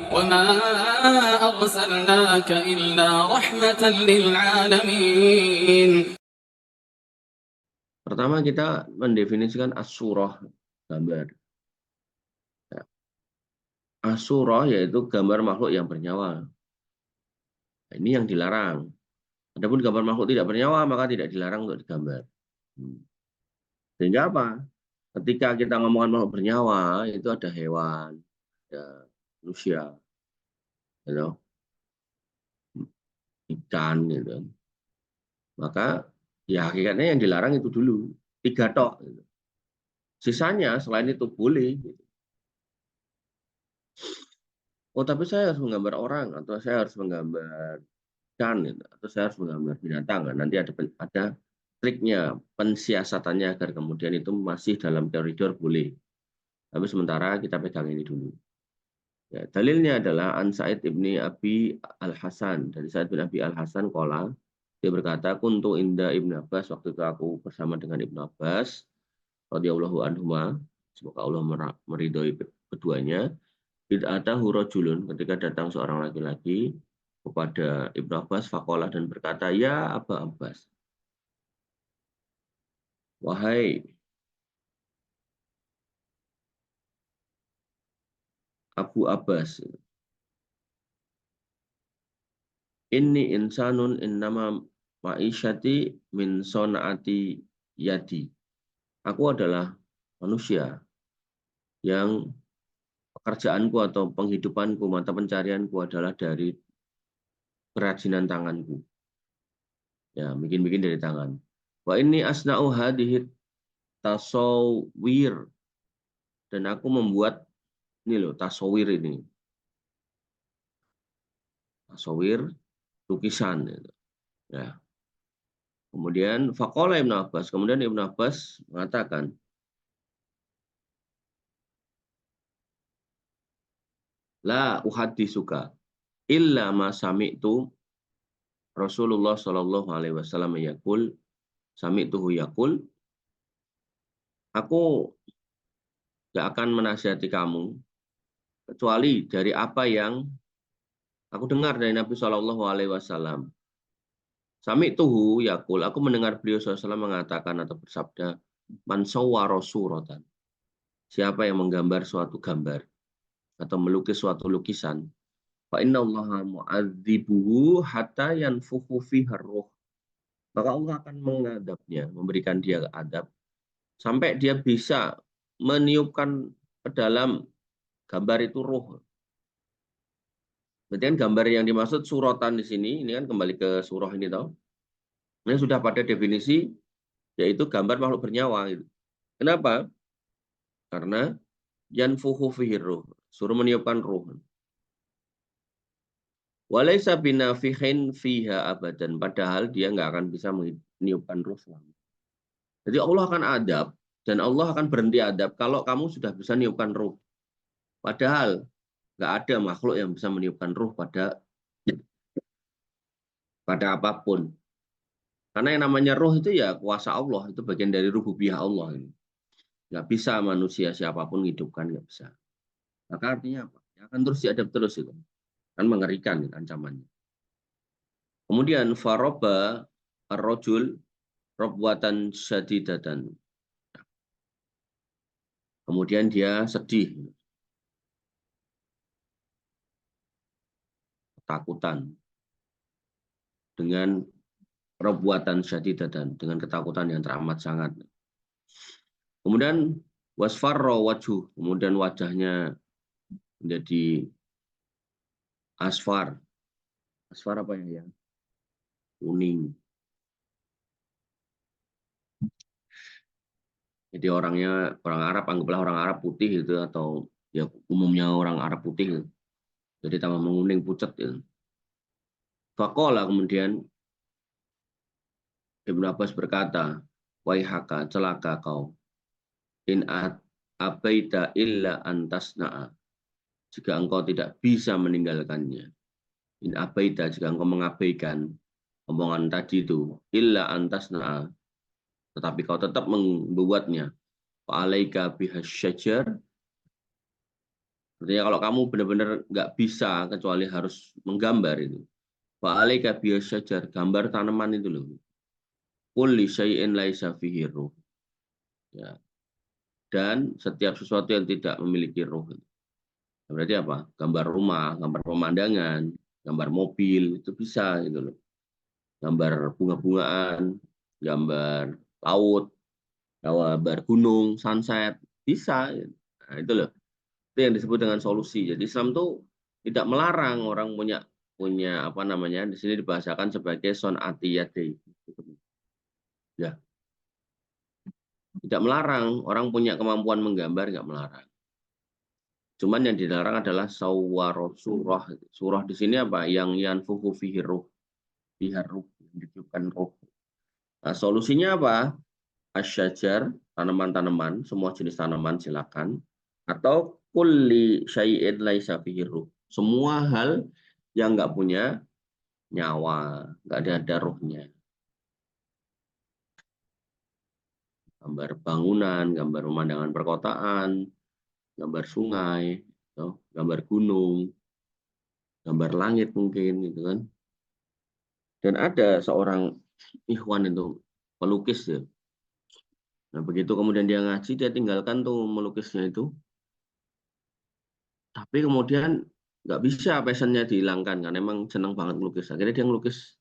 وما أرسلناك إلا رحمة للعالمين. Pertama kita mendefinisikan as-surah, gambar. Ya. As-surah yaitu gambar makhluk yang bernyawa. Nah, ini yang dilarang. Adapun gambar makhluk tidak bernyawa maka tidak dilarang untuk digambar. Sehingga apa? Ketika kita ngomongkan makhluk bernyawa itu ada hewan, ada manusia, gitu, ikan, gitu. Maka ya hakikatnya yang dilarang itu dulu 3 tok. Gitu. Sisanya selain itu boleh. Gitu. Oh tapi saya harus menggambar orang atau saya harus menggambar ikan, gitu. Atau saya harus menggambar binatang. Nah, nanti ada triknya, pensiasatannya agar kemudian itu masih dalam koridor boleh. Tapi sementara kita pegang ini dulu. Ya, dalilnya adalah An Sa'id ibni Abi Al-Hasan. Dari Sa'id bin Abi Al-Hasan qala, dia berkata, kuntu inda Ibnu Abbas, waktu itu aku bersama dengan Ibnu Abbas radhiyallahu anhuma, semoga Allah meridhoi keduanya. Bid'atahu rajulun, ketika datang seorang laki-laki kepada Ibnu Abbas faqala dan berkata, ya Aba Abbas, wahai Abu Abbas, inni insanun innama ma'isyati min sona'ati yadi. Aku adalah manusia yang pekerjaanku atau penghidupanku, mata pencarianku adalah dari kerajinan tanganku. Ya, bikin-bikin dari tangan. Wa inni asna'u hadhihi tasawwir. Dan aku membuat ini loh, tasawwir ini. Tasawwir lukisan gitu. Ya. Kemudian faqala Ibnu Abbas, kemudian Ibnu Abbas mengatakan, la uhadditsuka illa ma sami'tu Rasulullah Shallallahu alaihi wasallam yaqul, sami'tuhu yaqul, aku gak akan menasihati kamu kecuali dari apa yang aku dengar dari Nabi Shallallahu alaihi wasallam. Sami'tuhu yaqul, aku mendengar beliau SAW mengatakan atau bersabda, man sawwara suratan, siapa yang menggambar suatu gambar atau melukis suatu lukisan, fa innallaha mu'adzibuhu hatta yanfukhu fiha ruh, maka Allah akan mengadabnya, memberikan dia adab sampai dia bisa meniupkan ke dalam gambar itu ruh. Berarti kan gambar yang dimaksud suratan di sini, ini kan kembali ke surah ini toh. Ini sudah pada definisi yaitu gambar makhluk bernyawa gitu. Kenapa? Karena yanfukhu fihi ruh, suruh meniupkan ruh. Walaisa binafihin fiha abadan, padahal dia nggak akan bisa meniupkan ruh selama. Jadi Allah akan adab dan Allah akan berhenti adab kalau kamu sudah bisa meniupkan ruh. Padahal nggak ada makhluk yang bisa meniupkan ruh pada apapun. Karena yang namanya ruh itu ya kuasa Allah, itu bagian dari rububiyah Allah. Nggak bisa manusia siapapun hidupkan, nggak bisa. Maka artinya apa? Ya, akan terus diadab terus itu. Kan mengerikan ancamannya. Kemudian faroba ar-rajul robwatan syadidatan. Kemudian dia sedih, ketakutan dengan robwatan syadidatan, dengan ketakutan yang teramat sangat. Kemudian wasfarra wajhu, kemudian wajahnya menjadi asfar. Asfar apa ya? Kuning. Jadi orangnya orang Arab, anggaplah orang Arab putih itu atau ya umumnya orang Arab putih gitu. Jadi tambah menguning pucat gitu. Faqala, kemudian Ibnu Abbas berkata, waihaka, celaka kau, in abaita illa antasna'a, jika engkau tidak bisa meninggalkannya. In abaita, jika engkau mengabaikan omongan tadi itu, illa antasna'a, tetapi kau tetap membuatnya. Fa'alaika bihasyajar, Artinya kalau kamu benar-benar nggak bisa kecuali harus menggambar itu. Fa'alaika biasyajar, gambar tanaman itu loh. Kulli syai'in laisa fihi ruh. Ya. Dan setiap sesuatu yang tidak memiliki ruh. Berarti apa? Gambar rumah, gambar pemandangan, gambar mobil, itu bisa gitu loh. Gambar bunga-bungaan, gambar laut, gambar gunung, sunset, bisa. Nah, itu loh. Itu yang disebut dengan solusi. Jadi Islam tuh tidak melarang orang punya punya apa namanya, di sini dibahasakan sebagai son atiyati. Ya, tidak melarang orang punya kemampuan menggambar, nggak melarang. Cuman yang dilarang adalah sawwaro surah. Surah di sini apa? Yang yanfuhu fihi ruh, fiha ruh, ditiupkan ruh. Nah, solusinya apa? Asyajar, tanaman-tanaman, semua jenis tanaman silakan. Atau kulli syai'in laisa fihi ruh. Semua hal yang nggak punya nyawa, nggak ada ruhnya. Gambar bangunan, gambar pemandangan perkotaan, gambar sungai, gambar gunung, gambar langit mungkin, gitu kan. Dan ada seorang ikhwan itu pelukis ya. Nah begitu kemudian dia ngaji, dia tinggalkan tuh melukisnya itu. Tapi kemudian nggak bisa passionnya dihilangkan kan, emang seneng banget melukis. Akhirnya dia ngelukis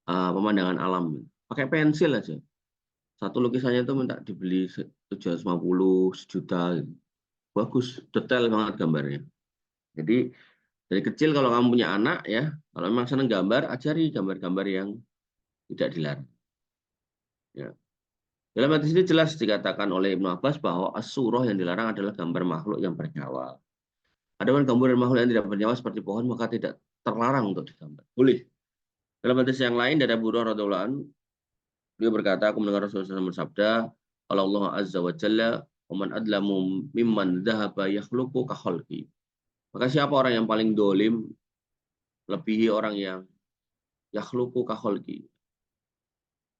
pemandangan alam, pakai pensil aja. Satu lukisannya itu minta dibeli 750, sejuta. Gitu. Bagus, detail banget gambarnya. Jadi dari kecil kalau kamu punya anak ya, kalau memang seneng gambar, ajari gambar-gambar yang tidak dilarang. Ya. Dalam hadis ini jelas dikatakan oleh Ibnu Abbas bahwa as-surah yang dilarang adalah gambar makhluk yang bernyawa. Adapun gambar makhluk yang tidak bernyawa seperti pohon maka tidak terlarang untuk digambar. Boleh. Dalam hadis yang lain dari Abu Hurairah radhiyallahu anhu, dia berkata, aku mendengar Rasulullah SAW bersabda, Allah azza wa jalla, "Wa man adlamu mimman dhahaba yakhluqu ka khalqi." Maka siapa orang yang paling dolim, lebihi orang yang yakhluqu ka khalqi,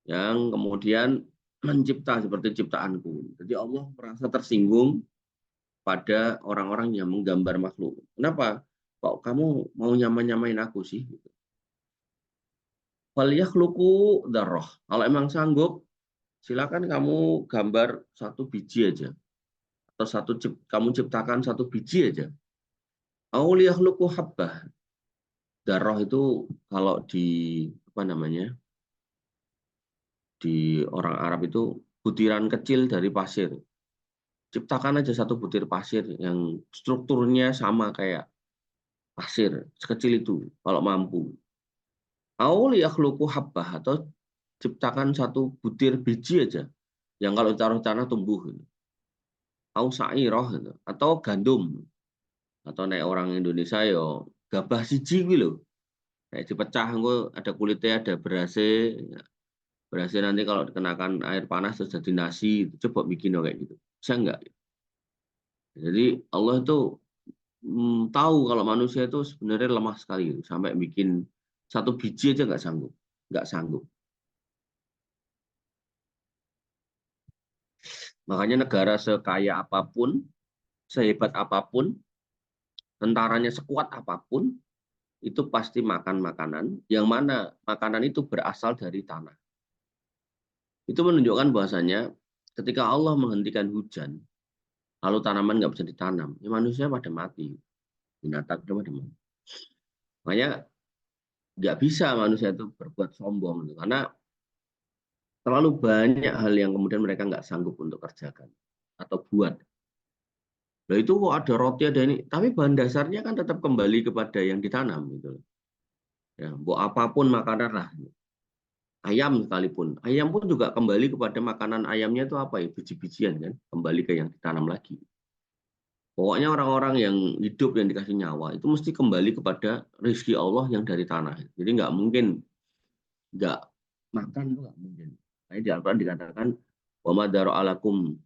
yang kemudian mencipta seperti ciptaanku. Jadi Allah merasa tersinggung pada orang-orang yang menggambar makhluk. Kenapa? Kok kamu mau nyamain aku sih? Fal yakhluqu dzarrah. Kalau emang sanggup, silakan kamu gambar satu biji aja. Atau kamu ciptakan satu biji aja. Au liyakhluqu habbah. Dzarrah itu kalau di apa namanya? Di orang Arab itu butiran kecil dari pasir. Ciptakan aja satu butir pasir yang strukturnya sama kayak pasir, sekecil itu kalau mampu. Au liyakhluqu habbah, atau ciptakan satu butir biji aja yang kalau ditaruh tanah tumbuh. Au sa'iroh gitu. Atau gandum, atau naik orang Indonesia yo gabah siji kuwi lho. Kayak dipecah engko ada kulitnya, ada berasnya. Berasnya nanti kalau dikenakan air panas terus jadi nasi, coba bikin kayak gitu. Bisa enggak? Jadi Allah itu tahu kalau manusia itu sebenarnya lemah sekali gitu. Sampai bikin satu biji aja nggak sanggup. Nggak sanggup. Makanya negara sekaya apapun, sehebat apapun, tentaranya sekuat apapun, itu pasti makan makanan, yang mana makanan itu berasal dari tanah. Itu menunjukkan bahwasanya ketika Allah menghentikan hujan, lalu tanaman nggak bisa ditanam, ya manusia pada mati, binatang itu pada mati. Makanya nggak bisa manusia itu berbuat sombong, gitu. Karena terlalu banyak hal yang kemudian mereka nggak sanggup untuk kerjakan atau buat. Nah itu kok ada roti, ada ini, tapi bahan dasarnya kan tetap kembali kepada yang ditanam gitu. Ya, buat apapun makanan lah. Ayam sekalipun, ayam pun juga kembali kepada makanan ayamnya itu apa ya, biji-bijian kan, kembali ke yang ditanam lagi. Pokoknya orang-orang yang hidup yang dikasih nyawa itu mesti kembali kepada rezeki Allah yang dari tanah. Jadi nggak mungkin nggak makan, itu nggak mungkin. Nah, di Al-Quran dikatakan wa madaro alakum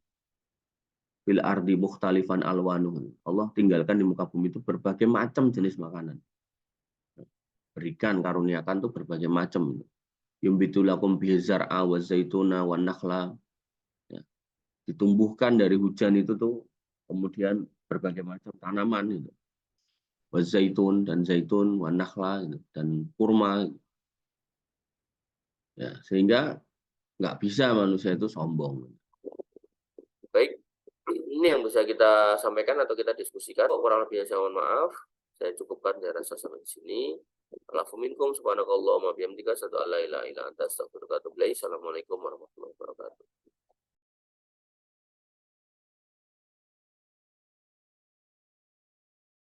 fil ardi mukhtalifan alwanuh. Allah tinggalkan di muka bumi itu berbagai macam jenis makanan. Berikan, karuniakan tuh berbagai macam. Yumbitu lakum bihi zar'a wa zaituna wa nakhla. Ya, ditumbuhkan dari hujan itu tuh kemudian berbagai macam tanaman gitu. Zaitun dan zaitun, nakhla gitu, dan kurma. Ya, sehingga nggak bisa manusia itu sombong. Baik, ini yang bisa kita sampaikan atau kita diskusikan. Kurang lebih saya mohon maaf. Saya cukupkan, saya rasa sampai di sini. Alafu minkum subhanakallahumma bihamdika asyhadu an la ilaha illa anta astaghfiruka wa atubu ilaik. Assalamualaikum warahmatullahi wabarakatuh.